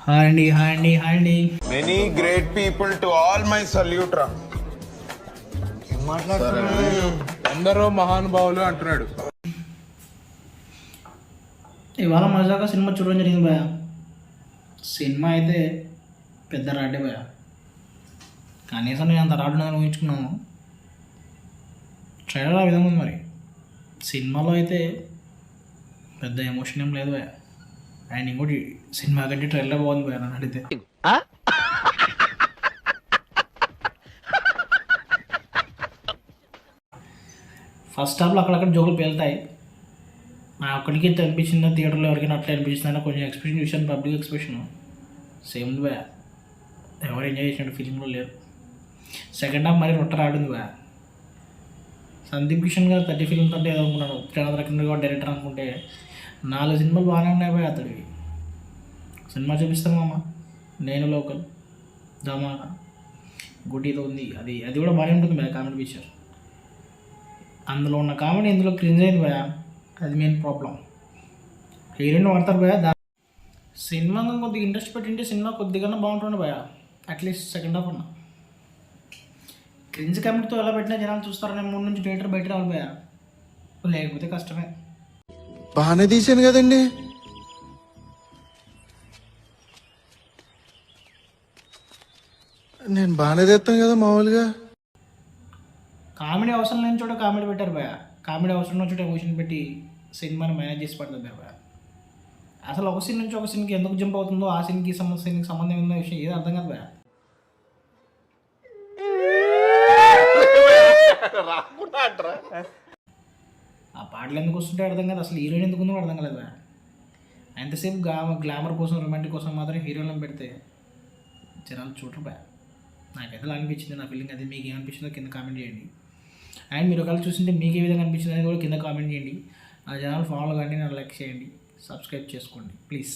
Hi అండి, hi అండి, hi అండి. Many great people to all my salute రా. అందరూ మహానుభావులు అంటున్నాడు. ఇవాళ మజాగా సినిమా చూడడం జరిగింది భయ. సినిమా అయితే పెద్ద రాడే భయ. కనీసం నేను అంత రాడు ఊహించుకున్నాను. ట్రైలర్ ఆ విధంగా ఉంది. మరి సినిమాలో అయితే పెద్ద ఎమోషన్ ఏం లేదు భయ. అండ్ ఇంకోటి సినిమా కంటే ట్రైలర్ బాగుంది భయ నన్ను అడిగితే. ఫస్ట్ హాఫ్లో అక్కడక్కడ జోకులు పేలుతాయి. నా ఒక్కడికి ఎంత అనిపించిందో, థియేటర్లో ఎవరికైనా అట్లా అనిపించిందో కొంచెం ఎక్స్ప్రెషన్ చూసాను. పబ్లిక్ ఎక్స్ప్రెషన్ సేమ్ ఉంది భయ. ఎవరు ఎంజాయ్ చేసినట్టు ఫిలింలో లేరు. సెకండ్ హాఫ్ మరి రొట్ట రాడుంది భయ. సందీప్ కిషన్ గారు 30 ఫిల్మ్స్ అంటే ఏదో అనుకున్నాను. త్రినాథరకింద్ర గారు డైరెక్టర్ అనుకుంటే 4 సినిమాలు బాగానే ఉన్నాయి భయ. అతడివి సినిమా చూపిస్తాను మామ. నేను లోకల్, ధమాకా, గుడ్డితో ఉంది. అది కూడా బాగానే ఉంటుంది భయ. కామెడీ పిక్చర్, అందులో ఉన్న కామెడీ ఇందులో క్రింజ్ అయింది భయ. అది మెయిన్ ప్రాబ్లం. హీరోయిన్ వాడతారు భయ. సినిమా కొద్దిగా ఇంట్రెస్ట్ పెట్టింటే సినిమా కొద్దిగా బాగుంటుంది భయ. అట్లీస్ట్ సెకండ్ హాఫ్ ఉన్నా. క్రింజ్ కామెడీతో ఎలా పెట్టినా జనాలు చూస్తారనే మూడు నుంచి థియేటర్ బయట రావాలి భయ. లేకపోతే కష్టమే. బాగానే తీసాను కదండి. నేను బాగానే తెస్తాను కదా మామూలుగా. కామెడీ అవసరం లేని చోట కామెడీ పెట్టారు భయ. కామెడీ అవసరం ఉన్న చోట ఎమోషన్ పెట్టి సినిమాని మేనేజ్ చేసి పడుతుంది భయ. అసలు ఒక సీన్ నుంచి ఒక సీన్కి ఎందుకు జంప్ అవుతుందో, ఆ సీన్కి సంబంధం ఉందో విషయం ఏదో అర్థం కాదు భయ. ఆ పాటలు ఎందుకు వస్తుంటే అర్థం కాదు. అసలు హీరోయిన్ ఎందుకు ఉందో అర్థం కాలేదు భయ. ఎంతసేపు గ్లామర్ కోసం, రొమాంటిక్ కోసం మాత్రం హీరోయిన్ పెడితే జనాలు చూడరు భయ. నాకైతే అలా అనిపించింది. నా ఫీలింగ్ అది. మీకు ఏమనిపించిందో కింద కామెంట్ చేయండి. అండ్ మీరు ఒకవేళ చూస్తుంటే మీకు ఏ విధంగా అనిపించింది అనేది కూడా కింద కామెంట్ చేయండి. నా ఛానల్ ఫాలో కానీ నన్ను లైక్ చేయండి, సబ్స్క్రైబ్ చేసుకోండి ప్లీజ్.